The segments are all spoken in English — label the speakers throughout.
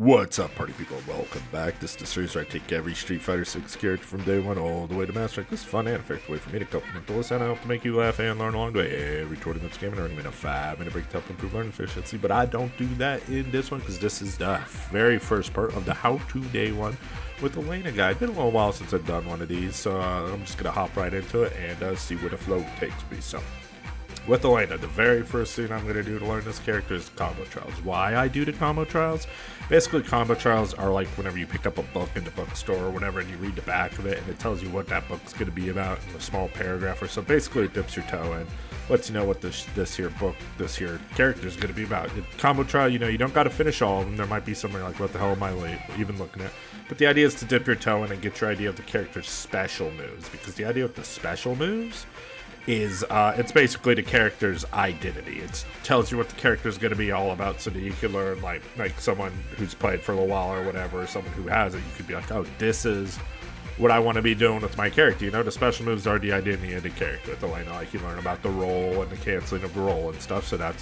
Speaker 1: What's up, party people? Welcome back. This is the series where I take every Street Fighter 6 character from day one all the way to mastering. This is fun and effective way for me to couple mental and I hope to make you laugh and learn along the way. Every 20 minutes game and earning me a 5-minute break to help improve learning efficiency. But I don't do that in this one because this is the very first part of the how-to day one with Elena guide. Been a little while since I've done one of these, so I'm just going to hop right into it and see where the flow takes me. So, with Elena, the very first thing I'm going to do to learn this character is combo trials. Why I do the combo trials? Basically, combo trials are like whenever you pick up a book in the bookstore or whatever and you read the back of it and it tells you what that book's going to be about in a small paragraph or so. Basically, it dips your toe in, lets you know what this here character is going to be about. Combo trial, you don't got to finish all of them. There might be somewhere like, what the hell am I even looking at? But the idea is to dip your toe in and get your idea of the character's special moves, because the idea with the special moves is it's basically the character's identity. It tells you what the character is going to be all about, so that you can learn like someone who's played for a little while or whatever, or someone who has it. You could be like, oh, this is what I want to be doing with my character. The special moves are the identity of the character. With Elena, like you learn about the roll and the canceling of the roll and stuff. So that's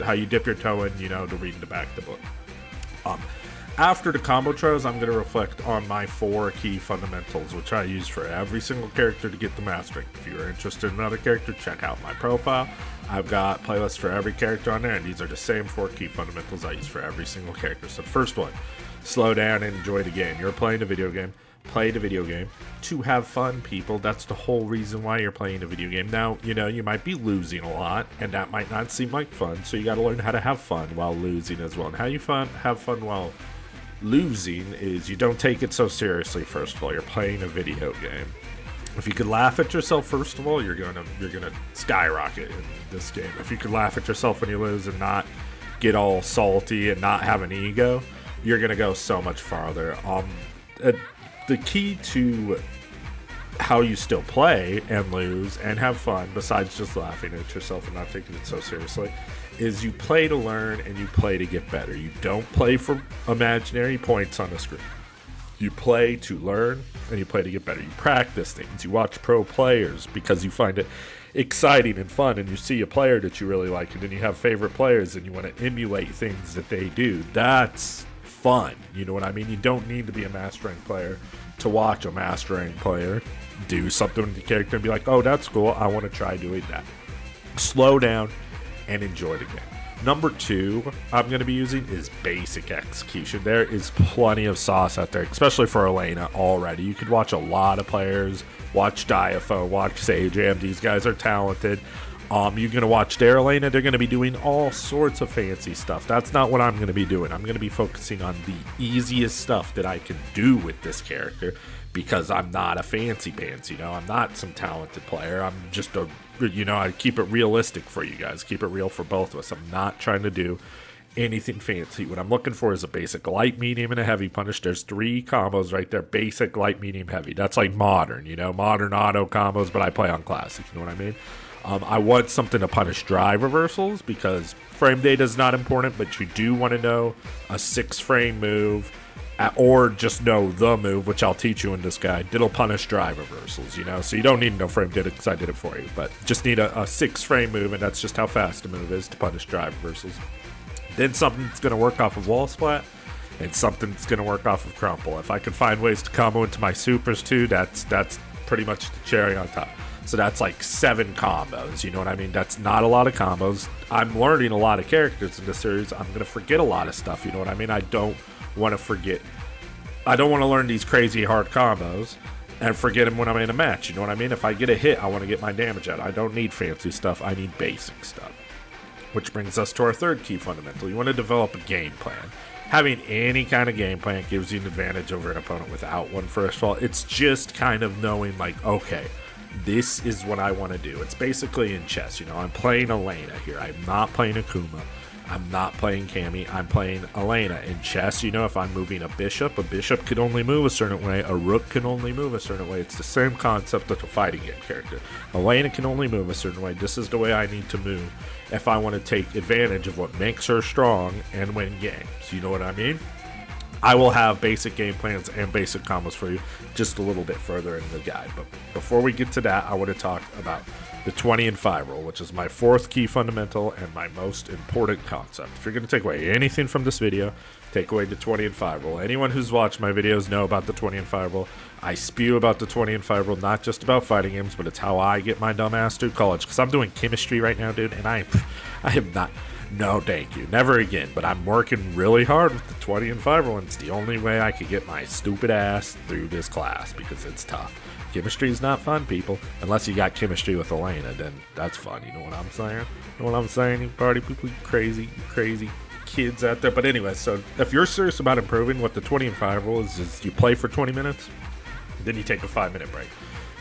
Speaker 1: how you dip your toe in, to read the back of the book. After the combo trials, I'm going to reflect on my 4 key fundamentals, which I use for every single character to get the mastering. If you're interested in another character, check out my profile. I've got playlists for every character on there, and these are the same 4 key fundamentals I use for every single character. So the first one, slow down and enjoy the game. You're playing a video game. Play the video game to have fun, people. That's the whole reason why you're playing a video game. Now, you might be losing a lot, and that might not seem like fun, so you got to learn how to have fun while losing as well. And how you have fun while losing is you don't take it so seriously. First of all, you're playing a video game. If you could laugh at yourself, first of all, you're gonna skyrocket in this game. If you could laugh at yourself when you lose and not get all salty and not have an ego, you're gonna go so much farther. The key to how you still play and lose and have fun, besides just laughing at yourself and not taking it so seriously, is you play to learn and you play to get better. You don't play for imaginary points on the screen. You play to learn and you play to get better. You practice things. You watch pro players because you find it exciting and fun, and you see a player that you really like, and then you have favorite players and you want to emulate things that they do. That's fun. You know what I mean? You don't need to be a master rank player to watch a master rank player do something with the character and be like, oh, that's cool, I want to try doing that. Slow down and enjoy the game. Number 2 I'm going to be using is basic execution. There is plenty of sauce out there, especially for Elena already. You could watch a lot of players, watch Diaphone, watch Sajam. These guys are talented. You're going to watch their Elena. They're going to be doing all sorts of fancy stuff. That's not what I'm going to be doing. I'm going to be focusing on the easiest stuff that I can do with this character, because I'm not a fancy pants, I'm not some talented player. I'm just I keep it realistic for you guys, keep it real for both of us. I'm not trying to do anything fancy. What I'm looking for is a basic light, medium, and a heavy punish. There's 3 combos right there: basic, light, medium, heavy. That's like modern, modern auto combos, but I play on classic, you know what I mean? I want something to punish drive reversals, because frame data is not important, but you do want to know a 6-frame move, or just know the move, which I'll teach you in this guide. It'll punish drive reversals, so you don't need no frame data because I did it for you, but just need a 6-frame move, and that's just how fast the move is to punish drive reversals. Then something that's going to work off of wall splat, and something that's going to work off of crumple. If I can find ways to combo into my supers too, that's pretty much the cherry on top. So that's like 7 combos, you know what I mean? That's not a lot of combos. I'm learning a lot of characters in this series. I'm going to forget a lot of stuff, you know what I mean? I don't want to learn these crazy hard combos and forget them when I'm in a match, you know what I mean? If I get a hit, I want to get my damage out. I don't need fancy stuff. I need basic stuff. Which brings us to our 3rd key fundamental. You want to develop a game plan. Having any kind of game plan gives you an advantage over an opponent without one, first of all. It's just kind of knowing, like, okay, this is what I want to do. It's basically in chess, I'm playing Elena here. I'm not playing Akuma. I'm not playing Cammy. I'm playing Elena. In chess, if I'm moving a bishop can only move a certain way. A rook can only move a certain way. It's the same concept as a fighting game character. Elena can only move a certain way. This is the way I need to move if I want to take advantage of what makes her strong and win games. You know what I mean? I will have basic game plans and basic combos for you just a little bit further in the guide. But before we get to that, I want to talk about the 20 and 5 rule, which is my 4th key fundamental and my most important concept. If you're going to take away anything from this video, take away the 20 and 5 rule. Anyone who's watched my videos know about the 20 and 5 rule. I spew about the 20 and 5 rule, not just about fighting games, but it's how I get my dumb ass through college. Because I'm doing chemistry right now, dude, and I am not. No, thank you. Never again. But I'm working really hard with the 20 and 5 rule, and it's the only way I could get my stupid ass through this class because it's tough. Chemistry is not fun, people. Unless you got chemistry with Elena, then that's fun. You know what I'm saying? You know what I'm saying? You party people, you crazy kids out there. But anyway, so if you're serious about improving, what the 20 and 5 rule is you play for 20 minutes, then you take a 5-minute break.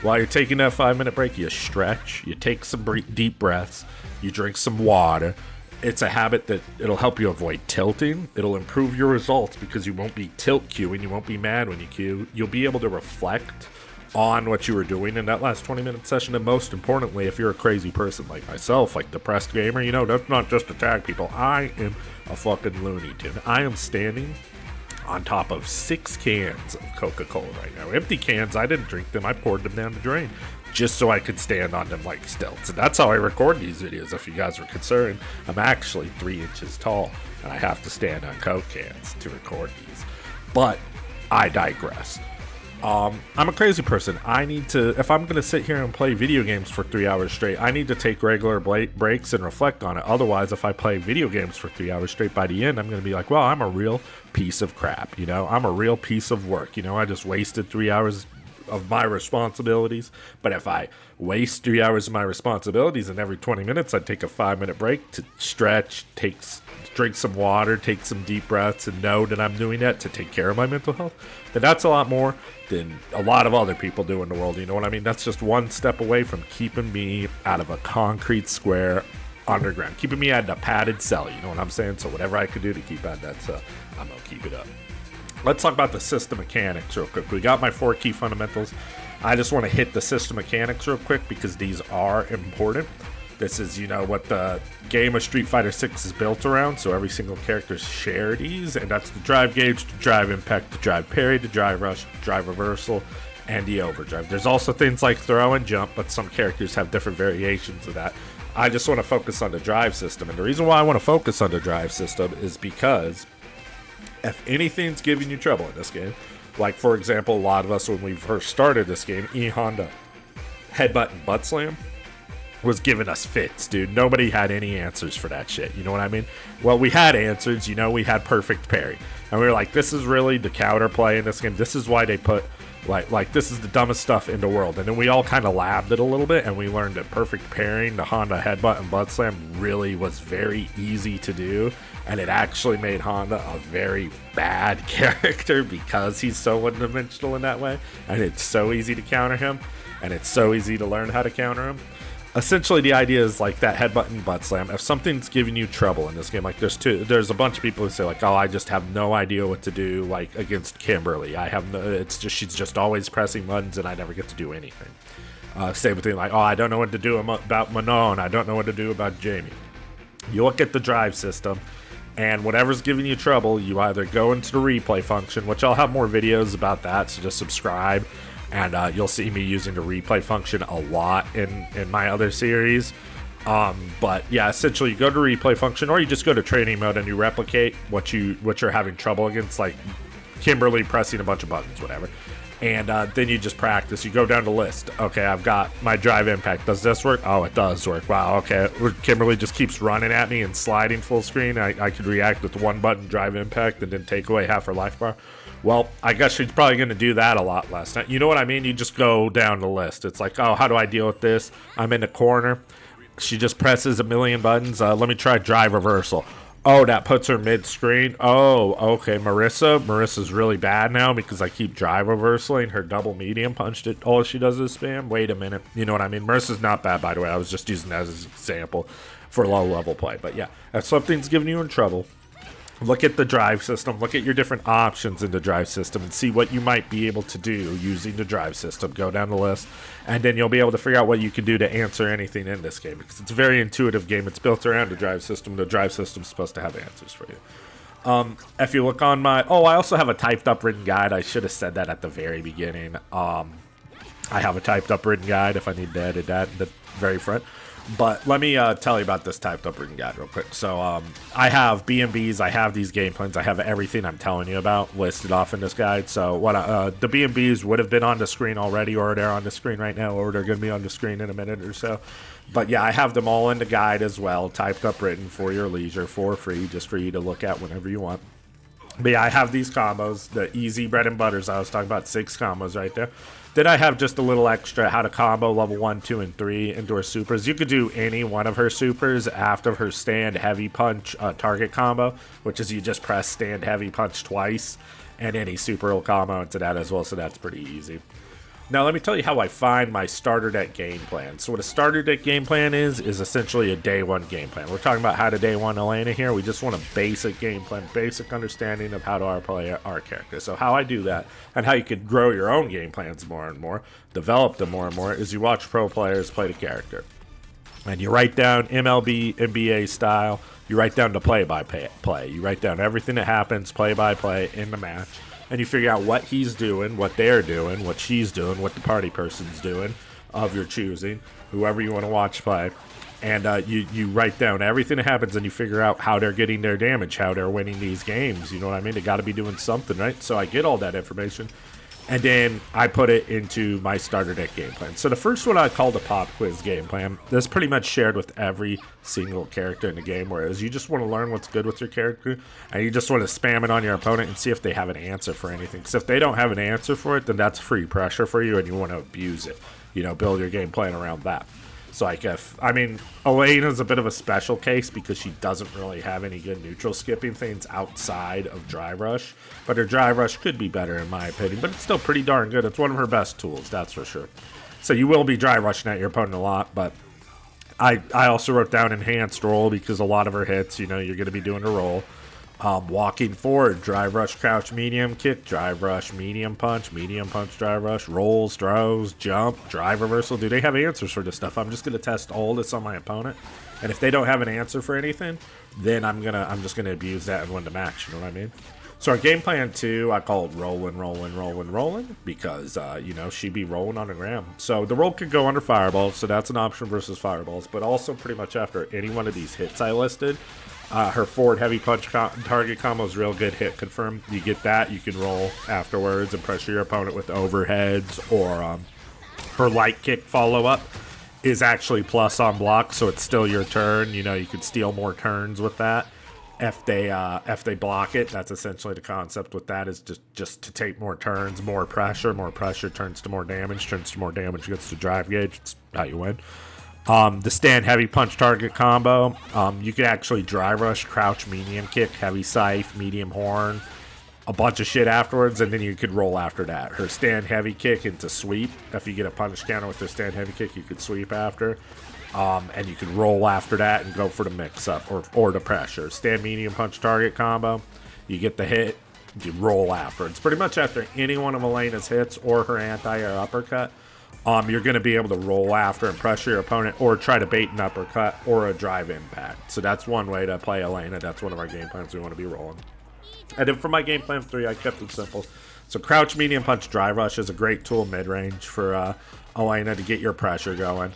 Speaker 1: While you're taking that 5-minute break, you stretch, you take some deep breaths, you drink some water. It's a habit that it'll help you avoid tilting. It'll improve your results because you won't be tilt queuing. You won't be mad when you queue. You'll be able to reflect on what you were doing in that last 20-minute session. And most importantly, if you're a crazy person like myself, like depressed gamer, you know, that's not just to tag people. I am a fucking Looney Tune. I am standing on top of 6 cans of Coca-Cola right now. Empty cans, I didn't drink them. I poured them down the drain just so I could stand on them like stilts. And that's how I record these videos, if you guys were concerned. I'm actually 3 inches tall, and I have to stand on Coke cans to record these. But I digress. I'm a crazy person. I need to, if I'm going to sit here and play video games for 3 hours straight, I need to take regular breaks and reflect on it. Otherwise, if I play video games for 3 hours straight, by the end, I'm going to be like, well, I'm a real piece of crap. You know, I'm a real piece of work. You know, I just wasted 3 hours of my responsibilities. But if I waste 3 hours of my responsibilities and every 20 minutes I take a 5-minute break to stretch, drink some water, take some deep breaths, and know that I'm doing that to take care of my mental health, then that's a lot more than a lot of other people do in the world. You know what I mean? That's just one step away from keeping me out of a concrete square underground, keeping me out of a padded cell. You know what I'm saying? So whatever I can do to keep out that cell, I'm gonna keep it up. Let's talk about the system mechanics real quick. We got my 4 key fundamentals. I just want to hit the system mechanics real quick because these are important. This is, you know, what the game of Street Fighter 6 is built around. So every single character share these, and that's the drive gauge, the drive impact, the drive parry, the drive rush, drive reversal, and the overdrive. There's also things like throw and jump, but some characters have different variations of that. I just want to focus on the drive system. And the reason why I want to focus on the drive system is because if anything's giving you trouble in this game, like for example, a lot of us when we first started this game, E-Honda headbutt and butt slam was giving us fits, dude. Nobody had any answers for that shit. You know what I mean? Well, we had answers. You know, we had perfect parry. And we were like, this is really the counter play in this game. This is why they put, like this is the dumbest stuff in the world. And then we all kind of labbed it a little bit, and we learned that perfect parrying, the Honda headbutt and butt slam really was very easy to do. And it actually made Honda a very bad character because he's so one-dimensional in that way. And it's so easy to counter him. And it's so easy to learn how to counter him. Essentially, the idea is like that headbutt and butt slam. If something's giving you trouble in this game, like there's a bunch of people who say like, oh, I just have no idea what to do, like against Kimberly. She's just always pressing buttons and I never get to do anything. Same thing like, oh, I don't know what to do about Manon. I don't know what to do about Jamie. You look at the drive system, and whatever's giving you trouble, you either go into the replay function, which I'll have more videos about that, so just subscribe. And you'll see me using the replay function a lot in my other series. But yeah, essentially you go to replay function, or you just go to training mode and you replicate what you're having trouble against, like Kimberly pressing a bunch of buttons, whatever. And then you just practice. You go down the list. Okay, I've got my drive impact. Does this work? Oh, it does work. Wow, okay. Kimberly just keeps running at me and sliding full screen. I could react with one button, drive impact, and then take away half her life bar. Well, I guess she's probably going to do that a lot less. You know what I mean? You just go down the list. It's like, oh, how do I deal with this? I'm in the corner. She just presses a million buttons. Let me try drive reversal. Oh, that puts her mid-screen. Oh, okay. Marissa's really bad now because I keep drive reversaling her double medium punched it. All she does is spam. Wait a minute. You know what I mean? Marissa's not bad, by the way. I was just using that as an example for low-level play. But yeah, if something's giving you in trouble, look at the drive system, look at your different options in the drive system and see what you might be able to do using the drive system. Go down the list, and then you'll be able to figure out what you can do to answer anything in this game, because it's a very intuitive game. It's built around the drive system. The drive system's supposed to have answers for you. If you look on my... Oh, I also have a typed up written guide. I should have said that at the very beginning. I have a typed up written guide if I need to edit that in the very front. But let me tell you about this typed up written guide real quick. So I have B&Bs, I have these game plans, I have everything I'm telling you about listed off in this guide. So what the B&Bs would have been on the screen already, or they're on the screen right now, or they're going to be on the screen in a minute or so. But yeah, I have them all in the guide as well, typed up written for your leisure for free, just for you to look at whenever you want. But yeah, I have these combos, the easy bread and butters. I was talking about 6 combos right there. Then I have just a little extra how to combo level 1, 2, and 3 into her supers. You could do any one of her supers after her stand heavy punch target combo, which is you just press stand heavy punch twice, and any super will combo into that as well, so that's pretty easy. Now let me tell you how I find my starter deck game plan. So what a starter deck game plan is essentially a day 1 game plan. We're talking about how to day 1 Elena here. We just want a basic game plan, basic understanding of how to play our character. So how I do that, and how you could grow your own game plans more and more, develop them more and more, is you watch pro players play the character. And you write down MLB, NBA style, you write down the play-by-play. You write down everything that happens play-by-play in the match. And you figure out what he's doing, what they're doing, what she's doing, what the party person's doing of your choosing, whoever you want to watch play. And you write down everything that happens, and you figure out how they're getting their damage, how they're winning these games. You know what I mean? They got to be doing something, right? So I get all that information, and then I put it into my starter deck game plan. So the first one I call the pop quiz game plan. That's pretty much shared with every single character in the game, whereas you just want to learn what's good with your character, and you just want to spam it on your opponent and see if they have an answer for anything. Because if they don't have an answer for it, then that's free pressure for you, and you want to abuse it. You know, build your game plan around that. So Elena's a bit of a special case because she doesn't really have any good neutral skipping things outside of Drive Rush. But her Drive Rush could be better in my opinion, but it's still pretty darn good. It's one of her best tools, that's for sure. So you will be Drive Rushing at your opponent a lot, but I also wrote down Enhanced Roll because a lot of her hits, you know, you're going to be doing a roll. Walking forward, drive rush, crouch, medium kick, drive rush, medium punch, drive rush, rolls, throws, jump, drive reversal. Do they have answers for this stuff? I'm just gonna test all this on my opponent, and if they don't have an answer for anything, then I'm just gonna abuse that and win the match. You know what I mean? So our game plan 2, I call it rolling, because you know, she'd be rolling on the ground. So the roll could go under fireballs, so that's an option versus fireballs, but also pretty much after any one of these hits I listed. Her forward heavy punch target combo is real good, hit confirm. You get that, you can roll afterwards and pressure your opponent with overheads, or her light kick follow up is actually plus on block, so it's still your turn. You know, you could steal more turns with that. If they block it, that's essentially the concept with that, is just to take more turns, more pressure turns to more damage, gets to drive gauge. It's how you win. The stand heavy punch target combo, you could actually drive rush, crouch, medium kick, heavy scythe, medium horn, a bunch of shit afterwards, and then you could roll after that. Her stand heavy kick into sweep. If you get a punish counter with her stand heavy kick, you could sweep after. And you could roll after that and go for the mix up or the pressure. Stand medium punch target combo, you get the hit, you roll after. It's pretty much after any one of Elena's hits or her anti or uppercut. You're going to be able to roll after and pressure your opponent, or try to bait an uppercut or a drive impact. So that's one way to play Elena. That's one of our game plans we want to be rolling. And then for my game plan 3, I kept it simple. So crouch, medium punch, drive rush is a great tool mid-range for Elena to get your pressure going.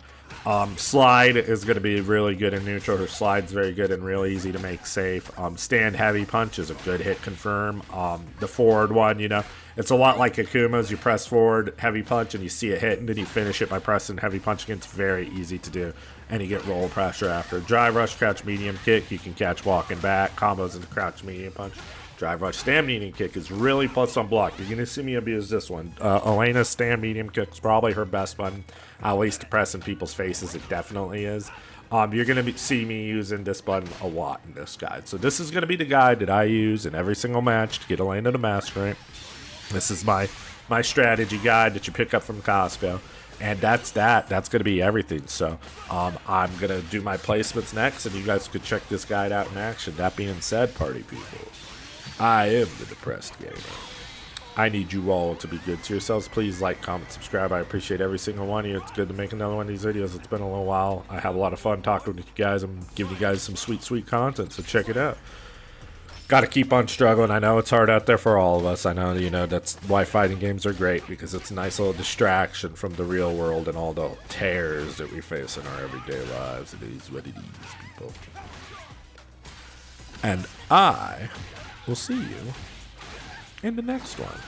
Speaker 1: Slide is going to be really good in neutral. Her slide's very good and real easy to make safe. Stand heavy punch is a good hit confirm. The forward one, you know, it's a lot like Akuma's. You press forward, heavy punch, and you see a hit, and then you finish it by pressing heavy punch again. It's very easy to do, and you get roll pressure after. Drive rush, crouch, medium kick. You can catch walking back. Combos into crouch, medium punch. Drive rush, stand medium kick is really plus on block. You're going to see me abuse this one. Elena's stand medium kick is probably her best one. At least to press in people's faces, it definitely is. You're going to see me using this button a lot in this guide. So this is going to be the guide that I use in every single match to get Elena to master it. This is my strategy guide that you pick up from Costco. And that's going to be everything. So I'm going to do my placements next, and you guys could check this guide out in action. That being said, party people, I am the Depressed Gamer. I need you all to be good to yourselves. Please like, comment, subscribe. I appreciate every single one of you. It's good to make another one of these videos. It's been a little while. I have a lot of fun talking with you guys. I'm giving you guys some sweet, sweet content, so check it out. Gotta keep on struggling. I know it's hard out there for all of us. I know, you know, that's why fighting games are great, because it's a nice little distraction from the real world and all the tears that we face in our everyday lives. It is what it is, people. And I will see you in the next one.